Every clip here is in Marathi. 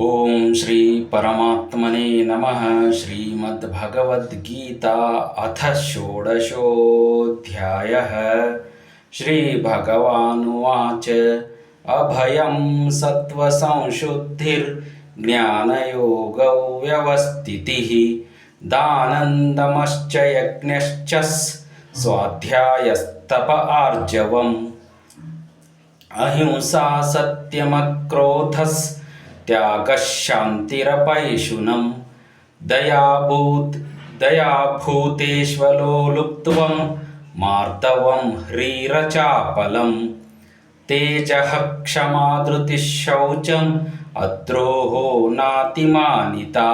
ओम श्री परमात्मने नमः। श्रीमद्भगवद्गीता अथ षोडशोऽध्यायः। श्रीभगवानुवाच अभयं सत्त्वसंशुद्धिर्ज्ञानयोगो व्यवस्थितिः दानन्दमश्च यज्ञश्च स्वाध्यायस्तप आर्जवम् अहिंसा सत्यमक्रोधस् त्यागः शान्तिरपैशुनम् दयाभूतेष्वलो लुप्त्वं मार्दवं ह्रीरचापलम् तेजः क्षमा धृतिः शौचम् अद्रोहो नातिमानिता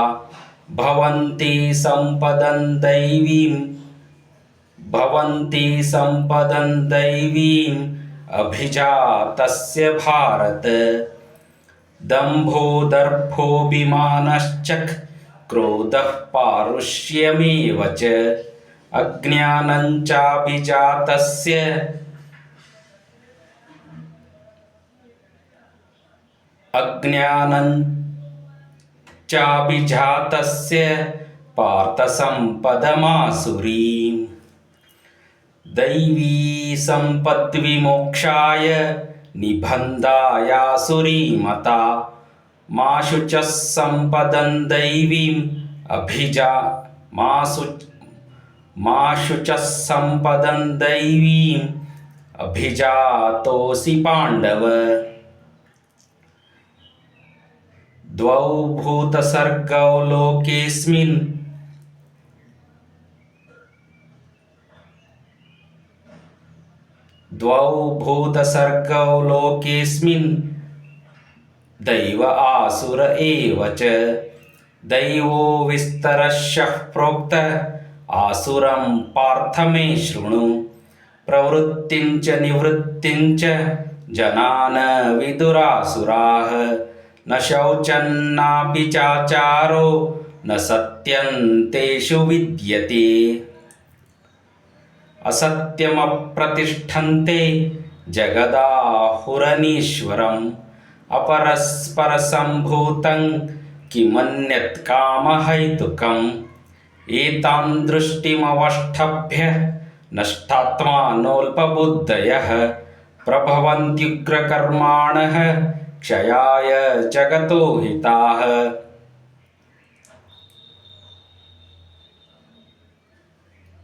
भवन्ति सम्पदं दैवीम् अभिजातस्य भारत दम्भो दर्भोऽभिमानश्च क्रोधः पारुष्यमेव च अज्ञानञ्चाभिजातस्य पार्थ सम्पदमासुरीम् दैवी सम्पद्विमोक्षाय निबन्धायासुरीमता मा शुचः सम्पदं दैवीम् अभिजातोऽसि पाण्डव द्वौ भूतसर्गौ लोकेऽस्मिन् दैव आसुर एव च दैवो विस्तरशः प्रोक्त आसुरं पार्थ मे शृणु प्रवृत्तिं च निवृत्तिं च जनान विदुरासुराः न शौचन्नापि चाचारो न सत्यं तेषु विद्यते असत्यमप्रतिष्ठन्ते जगदाहुरनीश्वरम् अपरस्परसम्भूतं किमन्यत् कामहैतुकम् एतां दृष्टिमवष्टभ्य नष्टात्मानोऽल्पबुद्धयः प्रभवन्त्युग्रकर्माणः क्षयाय जगतो हिताः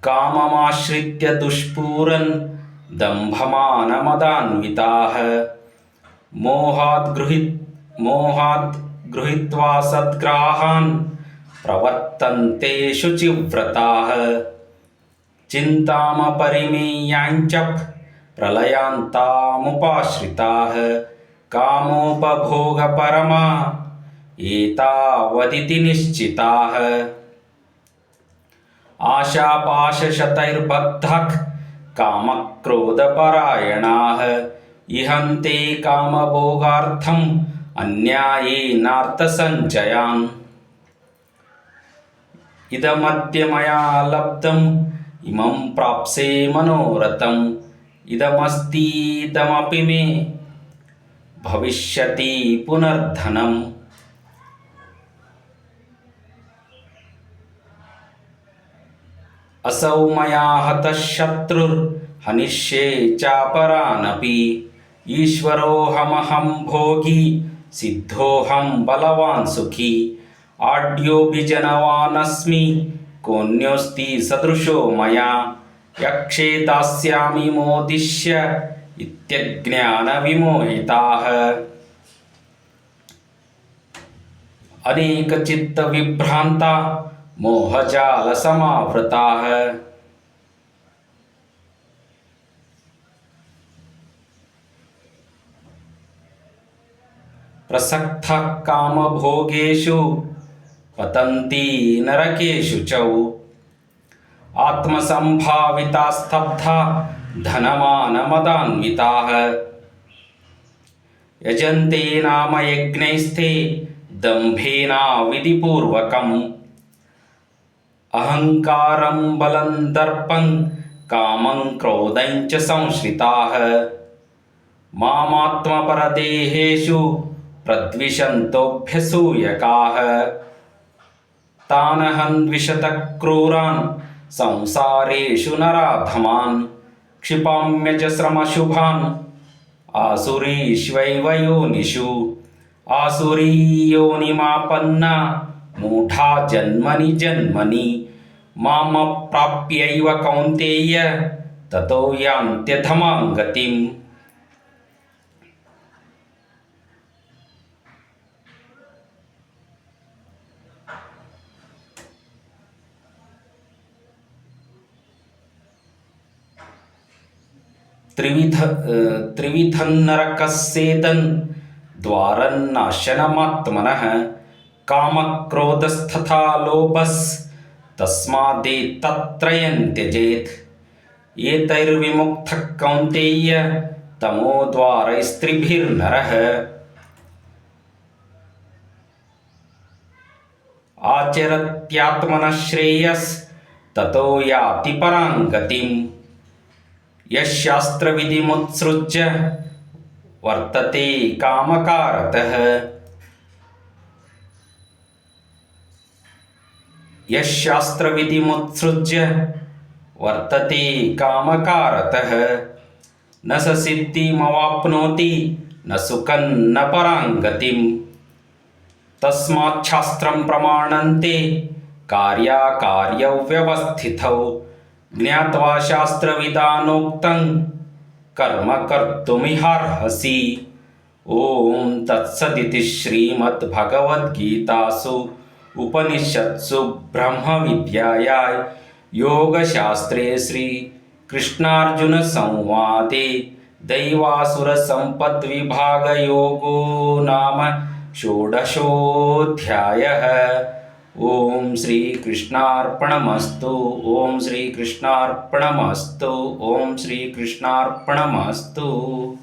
काममाश्रित्य दुष्पूरन् दम्भमानमदान्विताः मोहात् गृहीत्वा सद्ग्राहान् प्रवर्तन्ते शुचिव्रताः चिन्तामपरिमेयाञ्च प्रलयान्तामुपाश्रिताः कामोपभोगपरमा एतावदिति निश्चिताः आशापाशशतैर्बद्धः कामक्रोधपरायणाः इहन्ते कामभोगार्थम् अन्यायेनार्थसञ्चयान् इदमद्य मया लब्धम् इमं प्राप्स्ये मनोरथम् इदमस्तीदमपि मे भविष्यति पुनर्धनम् असौ मया हतः शत्रुर्हनिष्ये चापरानपि ईश्वरोऽहमहं भोगी सिद्धोऽहं बलवान् सुखी आढ्योऽभिजनवानस्मि कोऽन्योऽस्ति सदृशो मया यक्षे दास्यामि मोदिष्य इत्यज्ञानविमोहिताः अनेकचित्तविभ्रान्ता मोहजालसमावृताः प्रसक्तः कामभोगेषु पतन्ति नरकेषु च आत्मसम्भाविता स्तब्धा धनमानमदान्विताः यजन्ते नाम यज्ञैस्ते दम्भेना विधिपूर्वकम् अहंकारं बलं दर्पं कामं क्रोधं च संश्रिताः मामात्मपरदेहेषु प्रद्विषन्तोऽभ्यसूयकाः तानहं द्विषतः क्रूरान् संसारेषु नराधमान् क्षिपाम्यजस्रमशुभान् आसुरीष्वैव योनिषु आसुरीयोनिमापन्ना मूढा जन्मनि जन्मनि मामप्राप्यैव कौन्तेय ततो यान्त्यधमां गतिम्. त्रिविधन्नरकस्येदन् द्वारन्नाशनमात्मनः कामक्रोधस्तथा लोभस्तस्मादेतत्त्रयं त्यजेत्. एतैर्विमुक्तः कौन्तेय तमोद्वारैस्त्रिभिर्नरः आचरत्यात्मनः श्रेयस्ततो याति परां गतिम्. यशास्त्रविधिमुत्सृज्य वर्तते कामकारतः यशास्त्रविधिमुत्सृज्य वर्तते कामकारतः न स सिद्धिमवाप्नोति न सुखं न परां गतिम्. तस्माच्छास्त्रं प्रमाणन्ते कार्याकार्यौ व्यवस्थितौ ज्ञात्वा शास्त्रविधानोक्तं कर्म कर्तुमिहार्हसि. ओम तत्सदिति श्रीमद्भगवद्गीतासु उपनिषत्सु ब्रह्मविद्यायां योगशास्त्रे श्रीकृष्णार्जुनसंवादे दैवासुरसम्पद्विभागयोगो नाम षोडशोऽध्यायः. ओम श्री कृष्णार्पणमस्तु. ओम श्री कृष्णार्पणमस्तु. ओम श्री कृष्णार्पणमस्तु.